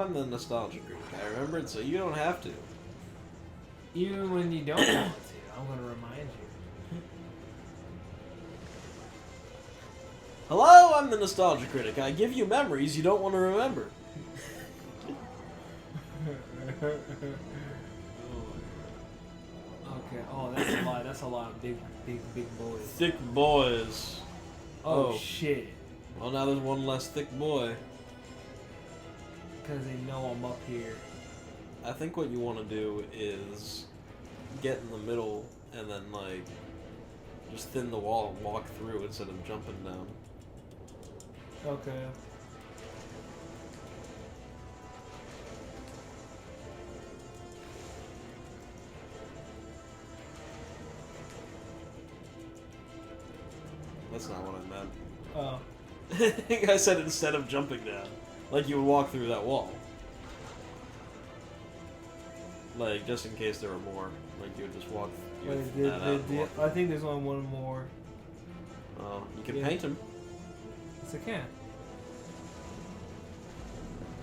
I'm the nostalgia critic. I remembered, so you don't have to. Even when you don't want to, I'm going to remind you. Hello, I'm the nostalgia critic. I give you memories you don't want to remember. Okay. Oh, that's a lot. That's a lot of big boys. Thick boys. Oh shit. Well, now there's one less thick boy. Because they know I'm up here. I think what you want to do is get in the middle and then, like, just thin the wall and walk through instead of jumping down. Okay. That's not what I meant. Oh. I think I said instead of jumping down. Like, you would walk through that wall. Like, just in case there were more. Like, you would just walk... I think there's only one more. Oh, you can paint him. Yes, I can.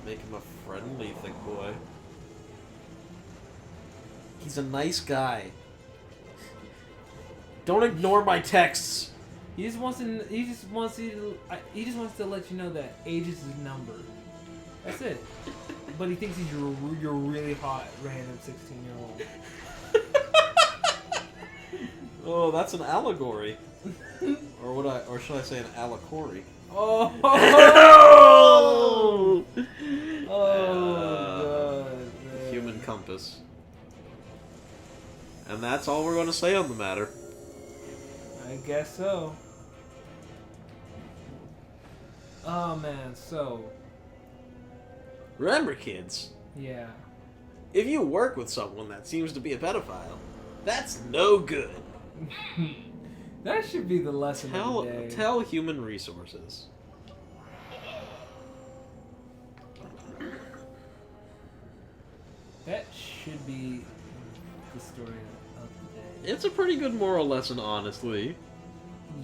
Make him a friendly thick boy. He's a nice guy. Don't ignore my texts. He just wants to. He just wants to let you know that age is his number. That's it. But he thinks you're really hot, random 16-year-old. Oh, that's an allegory. Or should I say an allegory? Oh. God. Man. Human compass. And that's all we're going to say on the matter. I guess so. Oh man, so Remember, kids, yeah. if you work with someone that seems to be a pedophile, that's no good. That should be the lesson of the day. Tell human resources. That should be the story of the day. It's a pretty good moral lesson, honestly.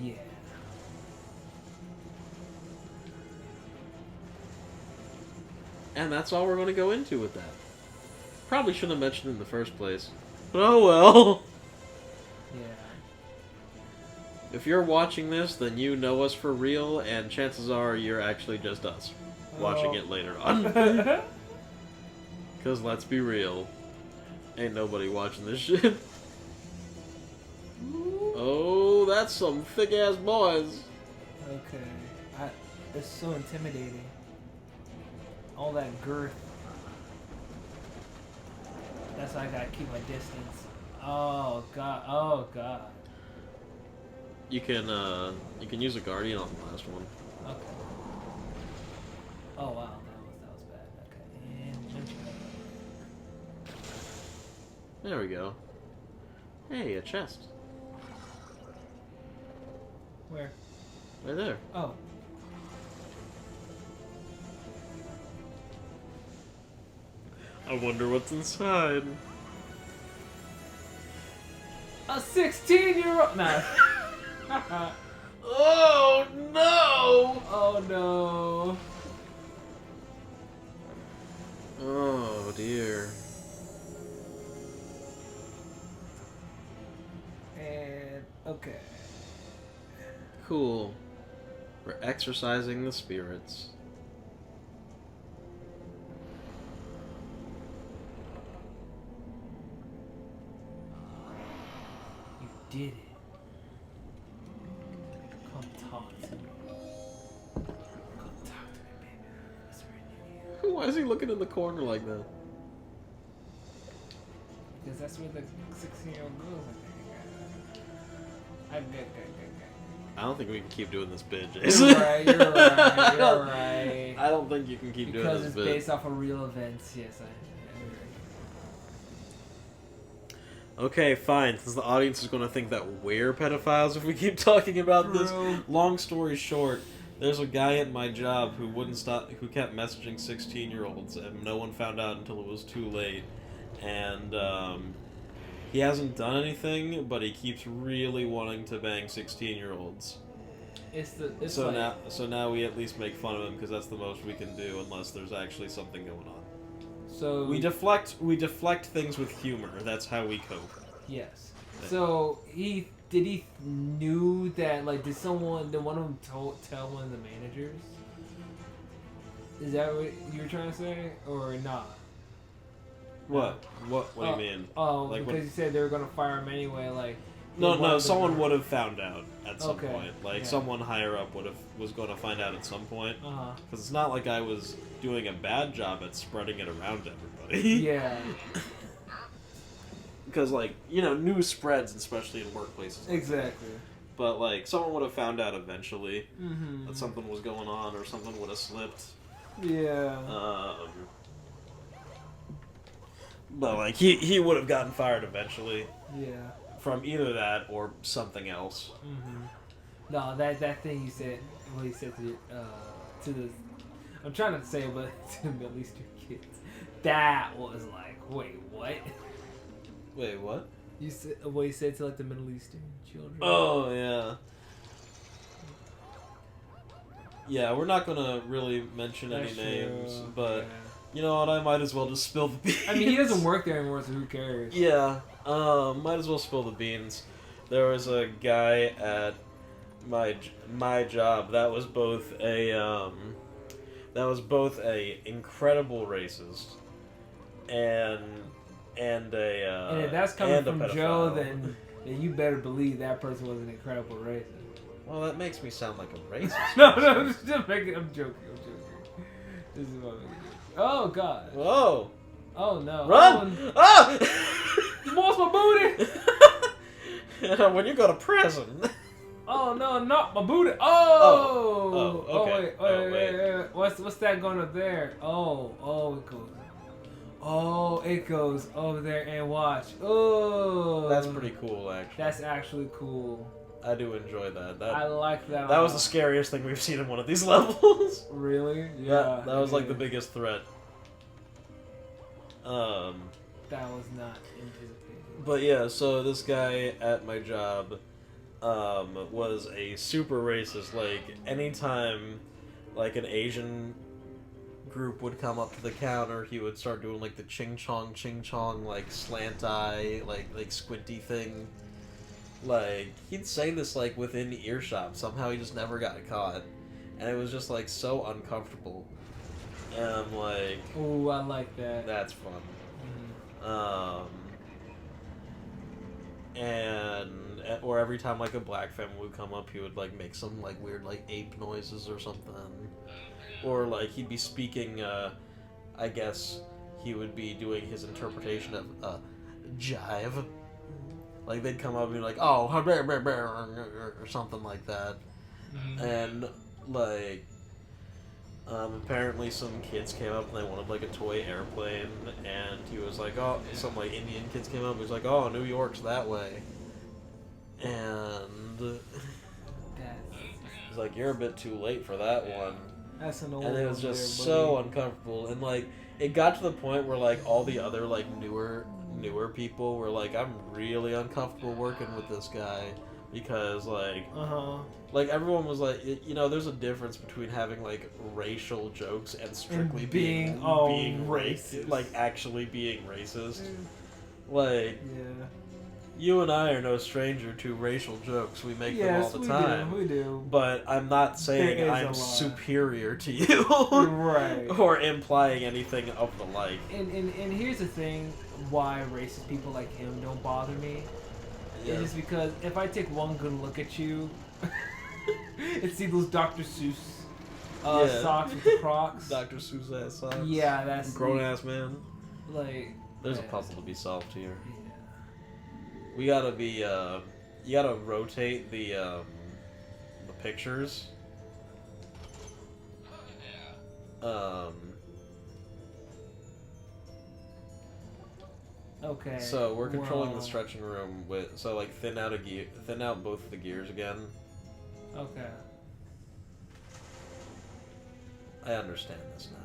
Yeah. And that's all we're going to go into with that. Probably shouldn't have mentioned it in the first place. But oh well. Yeah. If you're watching this, then you know us for real, and chances are you're actually just us. Watching it later on. Because let's be real. Ain't nobody watching this shit. Oh, that's some thick-ass boys. Okay. It's so intimidating. All that girth. That's why I gotta keep my distance. Oh god. Oh god. You can use a guardian on the last one. Okay. Oh wow, that was bad. Okay. And There we go. Hey, a chest. where? Right there. Oh. I wonder what's inside. A 16-year-old. Nah. Oh no! Oh no. Oh dear. And okay. Cool. We're exercising the spirits. You did it. Come talk to me. Come talk to me, baby. Whisper in your ear. Why is he looking in the corner like that? Because that's where the 16-year-old goes, I think. I don't think we can keep doing this bit, You're Jason. right, you're right. I don't think you can keep doing Because this it's bit. based off of real events, yes, Okay, fine. Since the audience is going to think that we're pedophiles if we keep talking about this. True. Long story short, there's a guy at my job who wouldn't stop, who kept messaging 16-year-olds, and no one found out until it was too late. And he hasn't done anything, but he keeps really wanting to bang 16-year-olds. It's So now we at least make fun of him because that's the most we can do, unless there's actually something going on. So we deflect things with humor. That's how we cope. yes. So he knew that, like, did one of them tell one of the managers? Is that what you were trying to say, or not? What do you mean? Oh, like because what? you said they were gonna fire him anyway. Like, No, someone would have found out at some Okay, point. Like yeah. someone higher up was going to find out at some point. Because it's not like I was doing a bad job at spreading it around to everybody. Yeah. Because, like, you know, news spreads, especially in workplaces. Like Exactly. that. But, like, someone would have found out eventually Mm-hmm. that something was going on or something would have slipped. Yeah. But, like, he would have gotten fired eventually. Yeah. From either that or something else. Mm-hmm. No, that thing you said, what he said to the, I'm trying not to say it, but to the Middle Eastern kids, that was like, wait, what? Wait, what? You said what he said to, like, the Middle Eastern children. Oh, yeah. Yeah, we're not gonna really mention That's any names, true. but Yeah. you know what? I might as well just spill the beans. I mean, he doesn't work there anymore, so who cares? Yeah, might as well spill the beans. There was a guy at my job that was both a incredible racist and a And if that's coming and a from pedophile. Joe, then you better believe that person was an incredible racist. Well, that makes me sound like a racist. No, just making. I'm joking. This is what I'm making. Oh God. Whoa! Oh no. Run! Oh, Ah! you lost my booty. When you go to prison. Oh no, not my booty. Oh. Oh, okay. Wait. What's that going up there? It goes over there and watch. Oh. That's pretty cool, actually. That's actually cool. I do enjoy that. I like that. That was the scariest thing we've seen in one of these levels. Really? Yeah. That was like the biggest threat. That was not anticipated. But yeah, so this guy at my job was a super racist. Like, anytime like an Asian group would come up to the counter, he would start doing like the ching chong, like slant eye, like squinty thing. Like, he'd say this like within earshot. Somehow he just never got caught. And it was just like so uncomfortable. And I'm like, ooh, I like that. that's fun. Mm-hmm. Or every time like a black family would come up, he would like make some like weird like ape noises or something. Or like he'd be speaking, I guess he would be doing his interpretation of jive. Like they'd come up and be like, oh, or something like that. Mm-hmm. And like apparently some kids came up and they wanted like a toy airplane, and he was like, oh, some like Indian kids came up and he was like, oh, New York's that way. And he's like, you're a bit too late for that one. That's an old And it was one just there, so buddy. uncomfortable. And like it got to the point where like all the other like newer people were like, I'm really uncomfortable working with this guy, because like like everyone was like, you know, there's a difference between having like racial jokes and strictly being racist. like actually being racist. Like, Yeah. you and I are no stranger to racial jokes. We make them all the time. We do. But I'm not saying There is a I'm lot. superior to you. Right. Or implying anything of the like. And here's the thing, why racist people like him don't bother me. Yeah. It's just because if I take one good look at you and see those Dr. Seuss socks with the Crocs. Dr. Seuss ass socks. Yeah, that's grown ass man. like. There's a yeah. puzzle to be solved here. Yeah. We gotta be you gotta rotate the pictures. Okay. So we're controlling the well, stretching room with like thin out both of the gears again. Okay. I understand this now.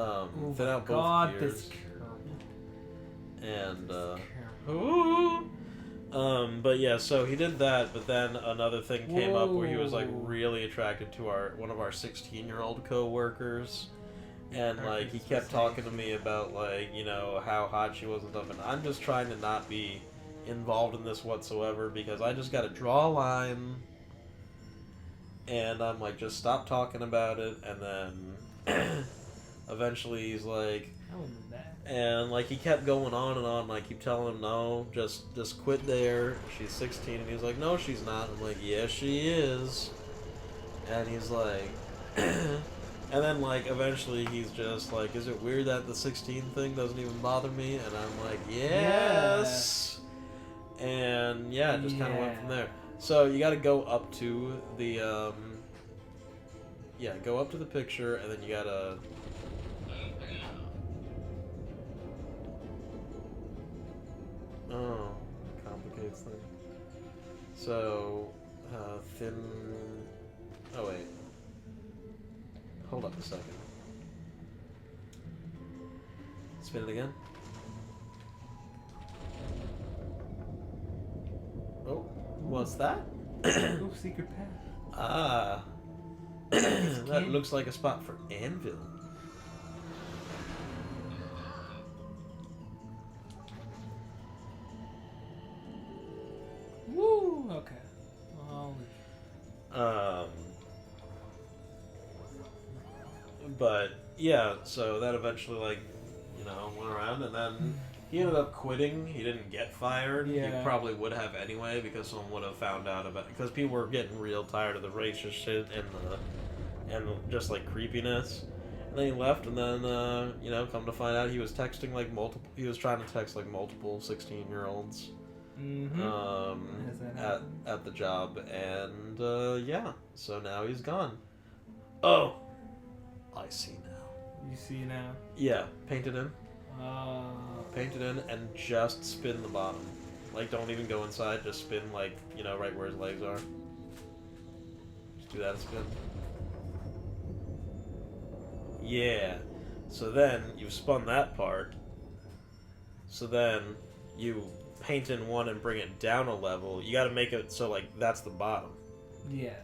Oh Thin my out both God, gears. this And camera. but yeah, so he did that, but then another thing came up where he was like Whoa. really attracted to one of our 16-year-old co-workers, And like he kept talking to me about like, you know, how hot she was and stuff, and I'm just trying to not be involved in this whatsoever because I just gotta draw a line, and I'm like, just stop talking about it, and then eventually he's like, and like he kept going on and on, and I keep telling him no, just quit there. She's 16, and he's like, no, she's not. I'm like, yes, she is, and he's like. And then, like, eventually he's just like, is it weird that the 16 thing doesn't even bother me? And I'm like, yes! Yeah. And, yeah, it just kind of went from there. So, you gotta go up to the, yeah, go up to the picture, and then you gotta... Oh, complicates things. So, thin... Oh, wait. Hold up a second. Spin it again. Oh, what's that? Oh, secret path. Ah. That looks like a spot for anvil. Woo! Okay. But yeah, so that eventually, like, you know, went around, and then he ended up quitting. He didn't get fired. Yeah. He probably would have anyway, because someone would have found out about it. Because people were getting real tired of the racist shit and just like creepiness. And then he left, and then you know, come to find out, he was texting like multiple. He was trying to text like multiple 16-year-olds. At the job, and yeah, so now he's gone. Oh, I see now. You see now? Yeah, paint it in. Paint it in and just spin the bottom. Like, don't even go inside, just spin, like, you know, right where his legs are. Just do that and spin. Yeah. So then, you've spun that part. So then, you paint in one and bring it down a level. You gotta make it so, like, that's the bottom. Yes.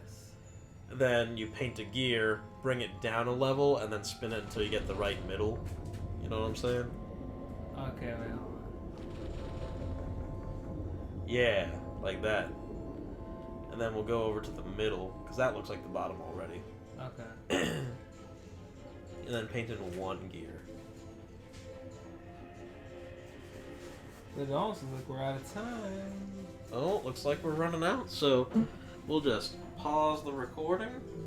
Then you paint a gear, bring it down a level, and then spin it until you get the right middle. You know what I'm saying? Okay, wait, hold on. Yeah, like that. And then we'll go over to the middle, because that looks like the bottom already. Okay. And then paint in one gear. But it also looks like we're out of time. Oh, looks like we're running out, so we'll just pause the recording.